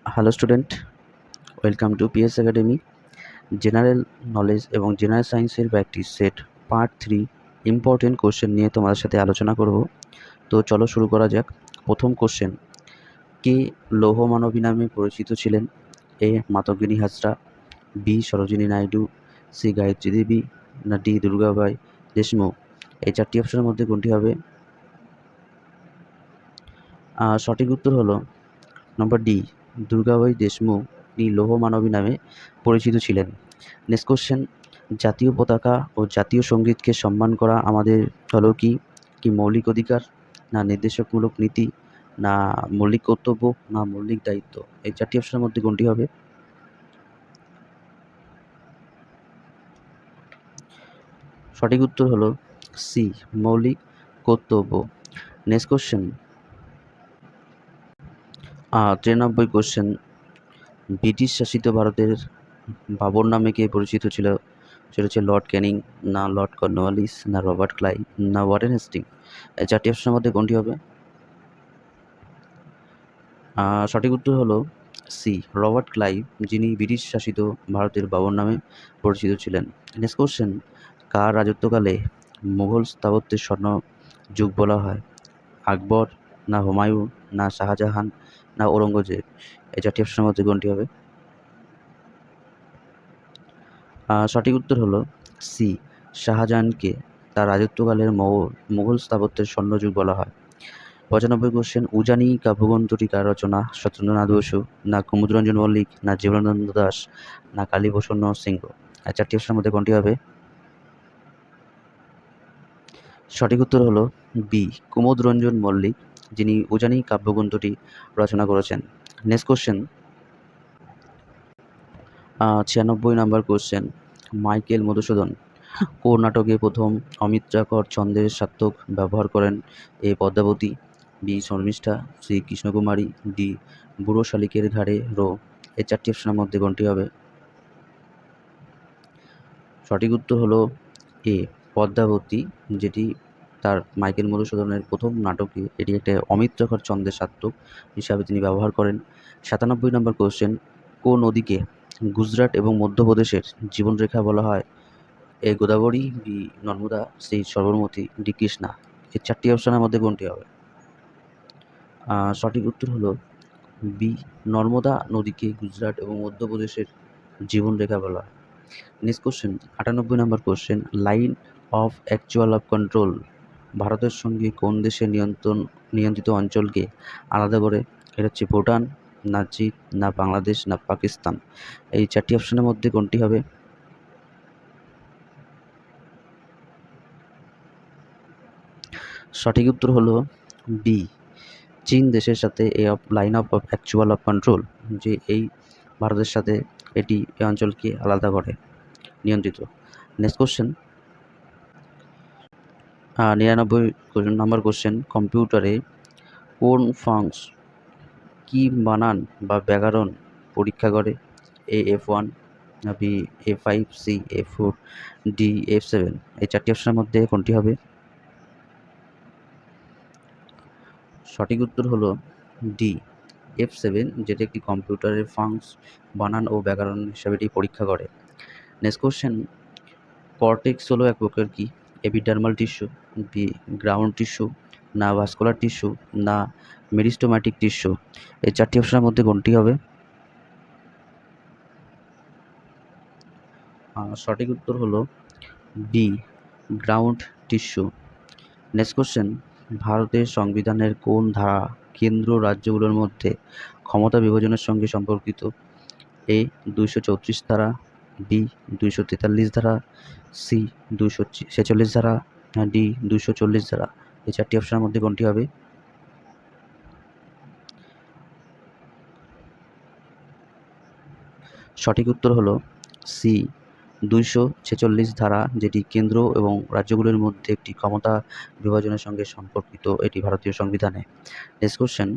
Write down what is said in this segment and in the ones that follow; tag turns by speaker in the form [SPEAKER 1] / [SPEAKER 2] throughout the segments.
[SPEAKER 1] Hello student, welcome to PS academy. General knowledge এবং general সায়েন্সের practice set part 3 important question নিয়ে তোমাদের সাথে আলোচনা করব। তো চলো শুরু করা যাক। প্রথম কোশ্চেন, কে লৌহ মানবী নামে পরিচিত ছিলেন? এ মাতঙ্গিনী হাজরা, বি সরোজিনী নাইডু, সি গায়ত্রী দেবী, না ডি দুর্গাবাই দেশমুখ? এই চারটি অপশনের মধ্যে কোনটি হবে? সঠিক উত্তর হলো নম্বর ডি, দুর্গাবাই দেশমুখ। তিনি লৌহ মানবী নামে পরিচিত ছিলেন। নেক্সট কোশ্চেন, জাতীয় পতাকা ও জাতীয় সঙ্গীতকে সম্মান করা আমাদের হলো কি মৌলিক অধিকার, না নির্দেশকমূলক নীতি, না মৌলিক কর্তব্য, না মৌলিক দায়িত্ব? এই চারটি অপশনের মধ্যে কোনটি হবে? সঠিক উত্তর হলো সি, মৌলিক কর্তব্য। নেক্সট কোশ্চেন, 93 কোশ্চেন, ব্রিটিশ শাসিত ভারতের বাবর নামে কে পরিচিত ছিল? সেটা হচ্ছে লর্ড ক্যানিং, না লর্ড কর্নওয়ালিস, না রবার্ট ক্লাইভ, না ওয়ারেন হেস্টিং? এই চারটি অপশনের মধ্যে কোনটি হবে? সঠিক উত্তর হলো সি, রবার্ট ক্লাইভ, যিনি ব্রিটিশ শাসিত ভারতের বাবর নামে পরিচিত ছিলেন। নেক্সট কোশ্চেন, কার রাজত্বকালে মুঘল স্থাপত্যের স্বর্ণ যুগ বলা হয়? আকবর, না হুমায়ুন, না শাহজাহান, না ঔরঙ্গজেব? এই চারটি অপশনের মধ্যে কোনটি হবে? সঠিক উত্তর হলো সি, শাহজাহানকে তার রাজত্বকালের মুঘল স্থাপত্যের স্বর্ণযুগ বলা হয়। 95 কোশ্চেন, উজানি কাব্যগ্রন্থটি কার রচনা? সত্যেন্দ্রনাথ বসু, না কুমুদরঞ্জন মল্লিক, না জীবনানন্দ দাশ, না কালীভূষণ সিংহ? এই চারটি অপশনের মধ্যে কোনটি হবে? সঠিক উত্তর হলো বি, কুমুদরঞ্জন মল্লিক, যিনি উজানি কাব্যগ্রন্থটি রচনা করেছেন। Next question, 96 number question, Michael Madhusudan কোন নাটকে প্রথম অমিত্রাক্ষর ছন্দের সার্থক ব্যবহার করেন? A Padmavati, B Sharmishtha, C Krishnakumari, D বুড়ো শালিকের ঘাড়ে রো? এই চারটি অপশনের মধ্যে কোনটি হবে? সঠিক উত্তর হলো এ পদ্মাবতী, যেটি তার মাইকেল মধুসূদনের প্রথম নাটকে এটি একটা অমিত্রাক্ষর ছন্দের সার্থক হিসাবে তিনি ব্যবহার করেন। 97 নম্বর কোশ্চেন, কোন নদীকে গুজরাট এবং মধ্যপ্রদেশের জীবনরেখা বলা হয়? A Godavari, B Narmada, C Sabarmati, D Krishna? এই চারটি অপশনের মধ্যে কোনটি হবে? সঠিক উত্তর হলো বি, নর্মদা নদীকে গুজরাট এবং মধ্যপ্রদেশের জীবনরেখা বলা হয়। Next question, 98 number question, line of actual of control ভারতের সঙ্গে কোন দেশের নিয়ন্ত্রিত অঞ্চলকে আলাদা করে? এটা হচ্ছে ভুটান, না চীন, না বাংলাদেশ, না পাকিস্তান? এই চারটি অপশনের মধ্যে কোনটি হবে? সঠিক উত্তর হলো বি, চীন দেশের সাথে এই line of actual of control, যে এই ভারতের সাথে এটি এই অঞ্চলকে আলাদা করে নিয়ন্ত্রিত। নেক্সট কোশ্চেন, 99 নম্বর কোশ্চেন, কম্পিউটারে কোন ফাংশন কি বানান বা ব্যাকরণ পরীক্ষা করে? এ F1, না B F5, C F4, D F7? এই চারটি অপশনের মধ্যে কোনটি হবে? সঠিক উত্তর হলো ডি F7, যেটি একটি কম্পিউটারের ফাংশন বানান ও ব্যাকরণ হিসাবে এটি পরীক্ষা করে। নেক্সট কোশ্চেন, কর্টেক্স হলো এক প্রকার কি? Epidermal tissue, B ground tissue, না ভাস্কুলার টিস্যু, না মেরিস্টোম্যাটিক টিস্যু? এই চারটি অপশনের মধ্যে কোনটি হবে? সঠিক উত্তর হলো B, ground tissue. Next question, ভারতের সংবিধানের কোন ধারা কেন্দ্র রাজ্যগুলোর মধ্যে ক্ষমতা বিভাজনের সঙ্গে সম্পর্কিত? এ 234 ধারা, বি 243 ধারা, সি 246 ধারা, ডি 240 ধারা? এই চারটি অপশনের মধ্যে কোনটি হবে? সঠিক উত্তর হলো সি 246 ধারা, যেটি কেন্দ্র এবং রাজ্যগুলির মধ্যে একটি ক্ষমতা বিভাজনের সঙ্গে সম্পর্কিত এটি ভারতীয় সংবিধানে। নেক্সট কোশ্চেন,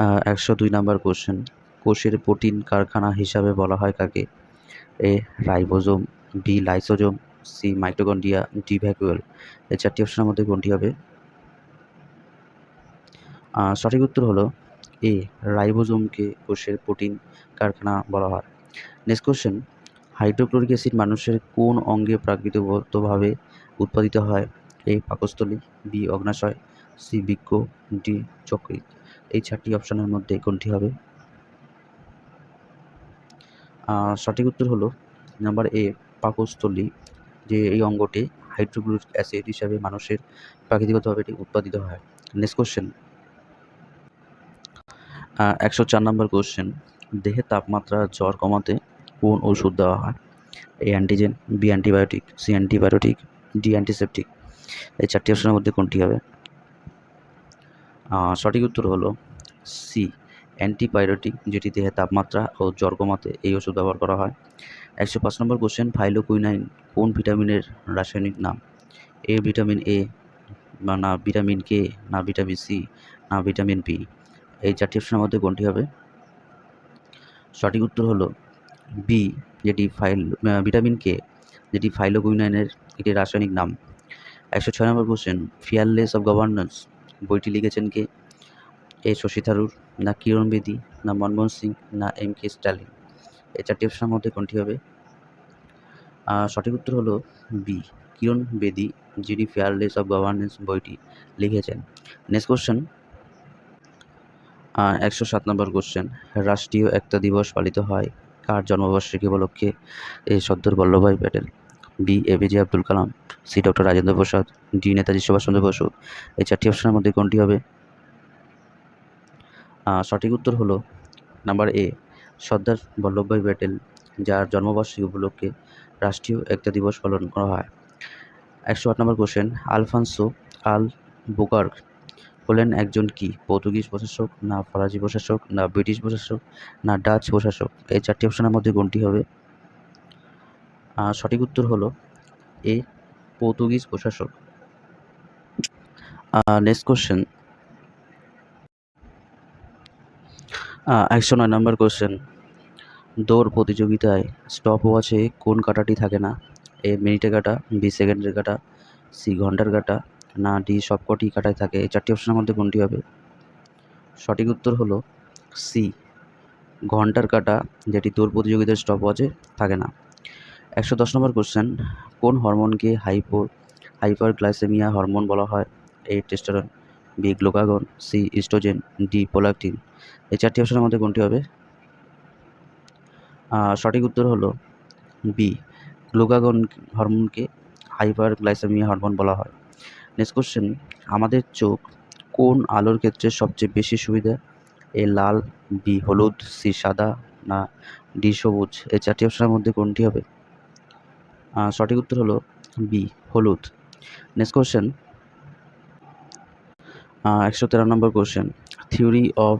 [SPEAKER 1] 102 নাম্বার কোশ্চেন, কোষের প্রোটিন কারখানা হিসাবে বলা হয় কাকে? A ribosome, B lysosome, C mitochondria, D vacuole? এই চারটি অপশনের মধ্যে কোনটি হবে? সঠিক উত্তর হলো এ, রাইবোজোমকে কোষের প্রোটিন কারখানা বলা হয়। নেক্সট কোশ্চেন, হাইড্রোক্লোরিক অ্যাসিড মানুষের কোন অঙ্গে প্রাকৃতিকভাবে উৎপাদিত হয়? এ, পাকস্থলী, বি, অগ্নাশয়, সি, বৃক্ক, ডি, যকৃৎ। এই 4টি অপশনের মধ্যে কোনটি হবে? সঠিক উত্তর হলো নাম্বার এ, পাকস্থলী, যে এই অঙ্গটি হাইড্রোক্লোরিক অ্যাসিড হিসাবে মানুষের প্রাকৃতিকভাবে এটি উৎপাদিত হয়। নেক্সট কোশ্চেন, 104 নম্বর কোশ্চেন, দেহের তাপমাত্রা জ্বর কমাতে কোন ওষুধ দেওয়া হয়? A, antigen, B, antibiotic, C, antibiotic, D, antiseptic. এই 4টি অপশনের মধ্যে কোনটি হবে? সঠিক উত্তর হলো সি, অ্যান্টিবায়োটিক, যেটি দেহের তাপমাত্রা ও জ্বর কমাতে এই ওষুধ ব্যবহার করা হয়। 105 নম্বর কোশ্চেন, ফাইলোকুইনাইন কোন ভিটামিনের রাসায়নিক নাম? এ, ভিটামিন এ, না ভিটামিন কে, না ভিটামিন সি, না ভিটামিন বি। এই 4টি অপশনের মধ্যে কোনটি হবে? সঠিক উত্তর হলো বি, যেটি ভিটামিন কে, যেটি ফাইলোকুইনাইনের একটি রাসায়নিক নাম। 106 নম্বর কোশ্চেন, ফিয়ারলেস অফ গভর্নেন্স বইটি লিখেছেন কে? এ, শশী থারুর, না কিরণ বেদী, না মনমোহন সিং, না এম কে স্ট্যালিন। এই 4টি অপশনের মধ্যে কোনটি হবে? সঠিক উত্তর হলো বি, কিরণ বেদী, যিনি ফেয়ারলেস অফ গভর্নেন্স বইটি লিখেছেন। নেক্সট কোশ্চেন, 107 নম্বর কোশ্চেন, রাষ্ট্রীয় একতা দিবস পালিত হয় কার জন্মবার্ষিকী উপলক্ষে? এ, Sardar Vallabhbhai Patel, B, APJ Abdul Kalam, C, doctor Rajendra Prasad, D, Netaji Subhash Chandra Basu. এই 4টি অপশনের মধ্যে কোনটি হবে? সঠিক উত্তর হলো নাম্বার এ, সর্দার বল্লভভাই প্যাটেল, যার জন্মবার্ষিকী উপলক্ষে রাষ্ট্রীয় একতা দিবস পালন করা হয়। 108 নম্বর কোশ্চেন, আলফানসো আলবুকার্ক হলেন একজন কি? পর্তুগিজ প্রশাসক, না ফরাসি প্রশাসক, না ব্রিটিশ প্রশাসক, না ডাচ প্রশাসক। এই 4টি অপশনের মধ্যে কোনটি হবে? সঠিক উত্তর হলো এ, পর্তুগিজ প্রশাসক। নেক্সট কোশ্চেন, 109 নম্বর কোশ্চেন, দৌড় প্রতিযোগিতায় স্টপ ওয়াচে কোন কাঁটাটি থাকে না? এ, মিনিটের কাঁটা, বি, সেকেন্ডের কাঁটা, সি, ঘন্টার কাঁটা, না ডি, সবকটি কাঁটায় থাকে। এই 4টি অপশনের মধ্যে কোনটি হবে? সঠিক উত্তর হলো সি, ঘন্টার কাঁটা, যেটি দৌড় প্রতিযোগিতার স্টপ ওয়াচে থাকে না। 110 নম্বর কোশ্চেন, কোন হরমোনকে হাইপার গ্লাইসেমিয়া হরমোন বলা হয়? A, testosterone, B, glucagon, C, oestrogen, D, prolactin. এই 4টি অপশনের মধ্যে কোনটি হবে? সঠিক উত্তর হলো বি, গ্লুকাগন হরমোনকে হাইপার গ্লাইসেমিয়া হরমোন বলা হয়। নেক্সট কোশ্চেন, আমাদের চোখ কোন আলোর ক্ষেত্রে সবচেয়ে বেশি সুবিধা? এ, লাল, বি, হলুদ, সি, সাদা, না ডি, সবুজ। এই 4টি অপশনের মধ্যে কোনটি হবে? সঠিক উত্তর হলো বি, হলুদ। Next question, 113 number question, theory of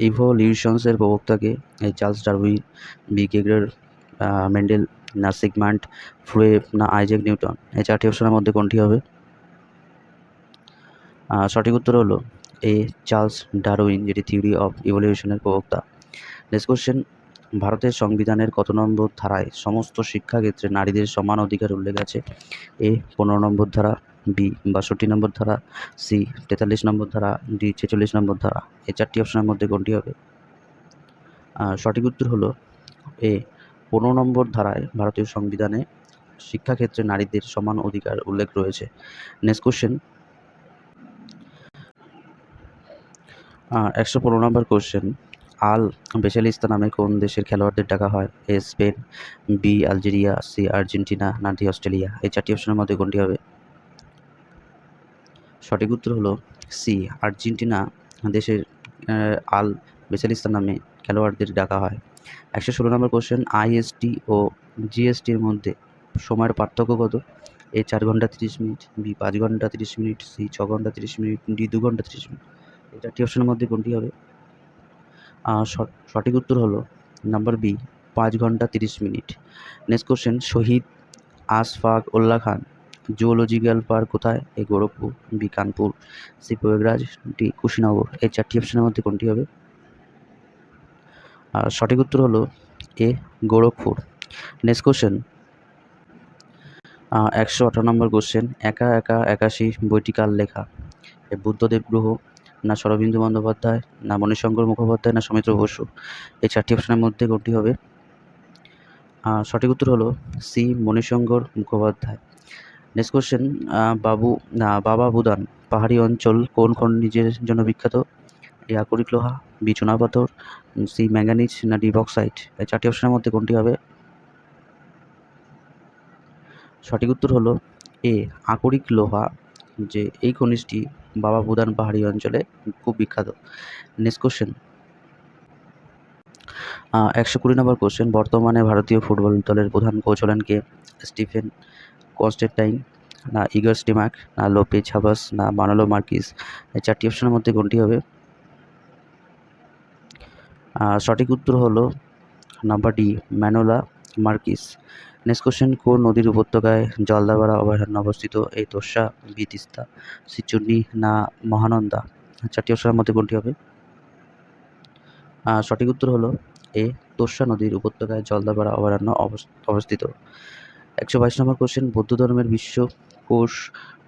[SPEAKER 1] ইভলিউশনসের প্রবক্তাকে? A, Charles Darwin, B, Gregor Mendel, না সিগমান্ড ফ্রয়েড, না আইজ্যাক নিউটন। এই 4টি অপশনের মধ্যে কোনটি হবে? সঠিক উত্তর হলো এ, চার্লস ডারউইন, যেটি থিওরি অফ ইভলিউশনের প্রবক্তা। নেক্সট কোশ্চেন, ভারতের সংবিধানের কত নম্বর ধারায় সমস্ত শিক্ষাক্ষেত্রে নারীদের সমান অধিকার উল্লেখ আছে? এ, 15 নম্বর ধারা, বি, 62 নম্বর ধারা, সি, 43 নম্বর ধারা, ডি, 46 নম্বর ধারা। এই 4টি অপশনের মধ্যে কোনটি হবে? সঠিক উত্তর হলো এ, 15 নম্বর ধারায় ভারতীয় সংবিধানে শিক্ষাক্ষেত্রে নারীদের সমান অধিকার উল্লেখ রয়েছে। Next question, 115 number question, Albiceleste নামে কোন দেশের খেলোয়াড়দের ডাকা হয়? A, Spain, B, Algeria, C, Argentina, না ডি, অস্ট্রেলিয়া। এই 4টি অপশনের মধ্যে কোনটি হবে? সঠিক উত্তর হলো সি, আর্জেন্টিনা দেশের আল বেসেলিস্তা নামে খেলোয়াড়দের ডাকা হয়। 116 নম্বর কোশ্চেন, আইএসটি ও জিএসটির মধ্যে সময়ের পার্থক্য কত? এ, 4 ঘন্টা 30 মিনিট, বি, 5 ঘন্টা 30 মিনিট, সি, 6 ঘন্টা 30 মিনিট, ডি, 2 ঘন্টা 30 মিনিট। এই 4টি অপশনের মধ্যে কোনটি হবে? সঠিক উত্তর হলো নাম্বার বি, 5 ঘন্টা 30 minute. Next question, Shahid Ashfaq Ullah Khan zoological park কোথায়? A, Gorakhpur, B, Kanpur, C, Prayagraj, D, Kushinagar. এই 4টি অপশনের মধ্যে কোনটি হবে? সঠিক উত্তর হলো A, Gorakhpur. Next question, 118 number question, একা একা একাশী বইটি কার লেখা? এ, বুদ্ধদেব গুহ, না শরদিন্দু বন্দ্যোপাধ্যায়, না মণিশঙ্কর মুখোপাধ্যায়, না সৌমিত্র বসু? এই 4টি অপশনের মধ্যে কোনটি হবে? সঠিক উত্তর হলো C, Manishankar Mukhopadhyay. Next question, Baba Budan পাহাড়ি অঞ্চল কোন খনিজের জন্য বিখ্যাত? এ আকরিক লোহা, বি চুনাপাথর, সি ম্যাঙ্গানিজ, না ডি বক্সাইট? এই 4টি অপশনের মধ্যে কোনটি হবে? সঠিক উত্তর হলো এ আকরিক লোহা, যে এই খনিজটি বাবা বুদান পাহাড়ি অঞ্চলে খুব বিখ্যাত। নেক্সট কোশ্চেন, 120 নম্বর কোশ্চেন, বর্তমানে ভারতীয় ফুটবল দলের প্রধান কোচ হলেন কে? স্টিফেন কনস্ট্যান্টাইন, না ইগর স্টিমাক, না লোপেজ হাবাস, না মানোলো মার্কিস? এই 4টি অপশনের মধ্যে কোনটি হবে? সঠিক উত্তর হলো number D, Manolo Marquez. Next question, কোন নদীর উপত্যকায় জলদাপাড়া অভয়ারণ্য অবস্থিত? এই তোর্ষা, বি তিস্তা, সি চূর্ণী, না মহানন্দা? 4টি অপশনের মধ্যে কোনটি হবে? সঠিক উত্তর হলো এ তোর্ষা নদীর উপত্যকায় জলদাপাড়া অভয়ারণ্য অবস্থিত। 122 নম্বর কোশ্চেন, বৌদ্ধ ধর্মের বিশ্বকোষ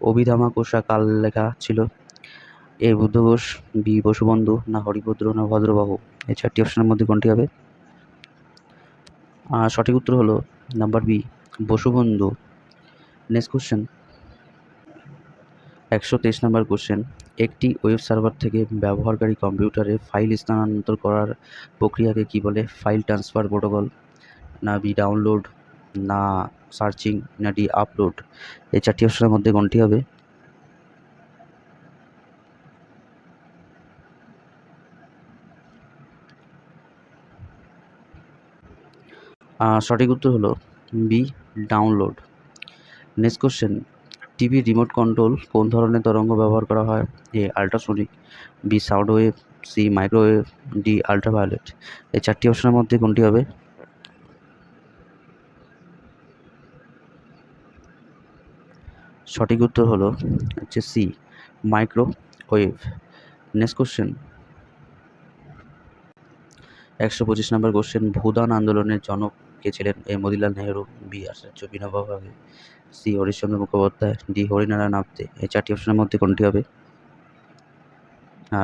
[SPEAKER 1] অভিধামাকোষা কার লেখা ছিল? এ বুদ্ধঘোষ, বি বসুবন্ধু, না হরিভদ্র, না ভদ্রবাহু? এই 4টি অপশনের মধ্যে কোনটি হবে? সঠিক উত্তর হলো number B, Vasubandhu. Next question, 123 number question, একটি ওয়েব সার্ভার থেকে ব্যবহারকারী কম্পিউটারে ফাইল স্থানান্তর করার প্রক্রিয়াকে কি বলে? ফাইল ট্রান্সফার প্রোটোকল, না বি ডাউনলোড, না সার্চিং, না ডি আপলোড? এই 4টি অপশনের মধ্যে কোনটি হবে? সঠিক উত্তর হলো B download. Next question, TV remote control কোন ধরনের তরঙ্গ ব্যবহার করা হয়? A ultrasonic, B sound wave, C microwave, D ultraviolet? এই 4টি অপশনের মধ্যে কোনটি হবে? সঠিক উত্তর হলো সি, মাইক্রোওয়েভ। নেক্সট কোশ্চেন, 125 নম্বর কোশ্চেন, ভূদান আন্দোলনের জনক কে ছিলেন? এ মতিলাল নেহেরু, বি আচার্য বিনোবা ভাবে, সি হরিশ্চন্দ্র মুখোপাধ্যায়, ডি হরিনারায়ণ আপ্তে? এই 4টি অপশনের মধ্যে কোনটি হবে?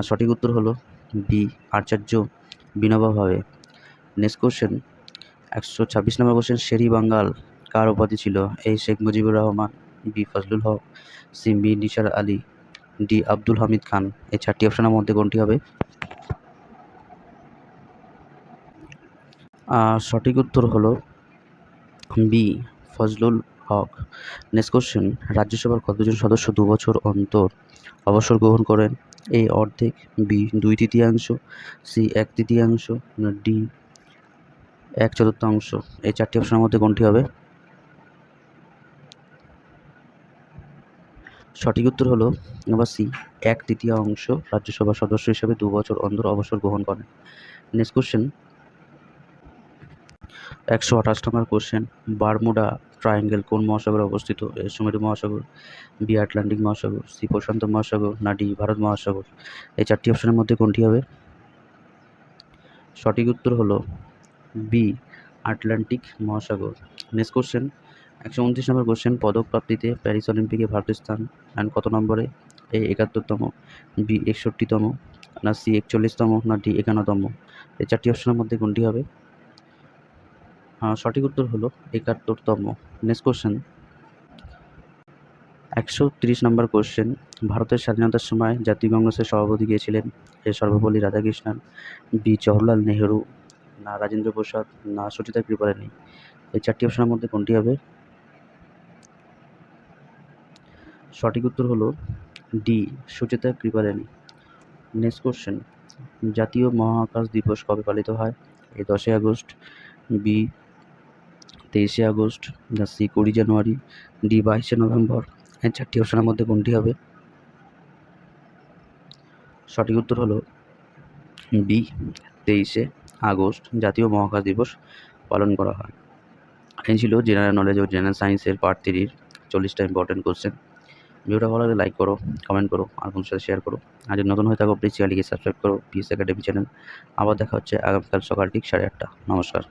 [SPEAKER 1] সঠিক উত্তর হলো B Acharya Vinoba Bhave. Next question, 126 number question, Sher-e Bangla কার উপাধি ছিল? A Sheikh Mujibur Rahman, B Fazlul Haq, C B Nisar Ali, D Abdul Hamid Khan? এই 4টি অপশনের মধ্যে কোনটি হবে? সঠিক উত্তর হলো B Fazlul Haq. Next question, রাজ্যসভার কতজন সদস্য 2 বছর অন্তর অবসর গ্রহণ করেন? এ অর্ধেক, বি 2/3, সি 1/3, না ডি 1/4? এই 4টি অপশনের মধ্যে কোনটি হবে? সঠিক উত্তর হলো নাম্বার সি, 1/3 রাজ্যসভার সদস্য হিসেবে 2 বছর অন্তর অবসর গ্রহণ করেন। নেক্সট কোশ্চেন, 128 নম্বর কোশ্চেন, বারমুডা ট্রায়াঙ্গেল কোন মহাসাগরে অবস্থিত? এ সুমেরু মহাসাগর, বি আটলান্টিক মহাসাগর, সি প্রশান্ত মহাসাগর, না ডি ভারত মহাসাগর? এই 4টি অপশনের মধ্যে কোনটি হবে? সঠিক উত্তর হলো বি আটলান্টিক মহাসাগর। নেক্সট কোশ্চেন, 129 নম্বর কোশ্চেন, পদক প্রাপ্তিতে প্যারিস অলিম্পিকে ভারতের স্থান কত নম্বরে? এ 71তম, বি 61তম, না সি 41তম, না ডি 51তম? এই 4টি অপশনের মধ্যে কোনটি হবে? সঠিক উত্তর হলো 71তম। নেক্সট কোশ্চেন, 130 নম্বর কোশ্চেন, ভারতের স্বাধীনতার সময় জাতীয় কংগ্রেসের সভাপতি কে ছিলেন? এ সর্বপল্লী রাধাকৃষ্ণন, বি জওহরলাল নেহেরু, না রাজেন্দ্র প্রসাদ, না সুচিত্রা কৃপালিনী? এই 4টি অপশনের মধ্যে কোনটি হবে? সঠিক উত্তর হলো D Suchitra Kripalani. Next question, জাতীয় মহাকাশ দিবস কবে পালিত হয়? এ 10 আগস্ট, বি 23 আগস্ট, না সি 20 জানুয়ারি, ডি 22 নভেম্বর? এই 4টি অপশনের মধ্যে কোনটি হবে? সঠিক উত্তর হলো বি 23 আগস্ট জাতীয় মহাকাশ দিবস পালন করা হয়। এই ছিল জেনারেল নলেজ ও জেনারেল সায়েন্সের পার্ট 3-র 40টা ইম্পর্টেন্ট কোশ্চেন। ভিডিওটা ভালো লাগলে লাইক করো, কমেন্ট করো, আর বন্ধুদের সাথে শেয়ার করো। আর যদি নতুন হয়ে থাকো প্লিজ চ্যানেলটিকে সাবস্ক্রাইব করো, পিএস একাডেমি চ্যানেল। আবার দেখা হচ্ছে আগামীকাল সকাল ঠিক 8:30। নমস্কার।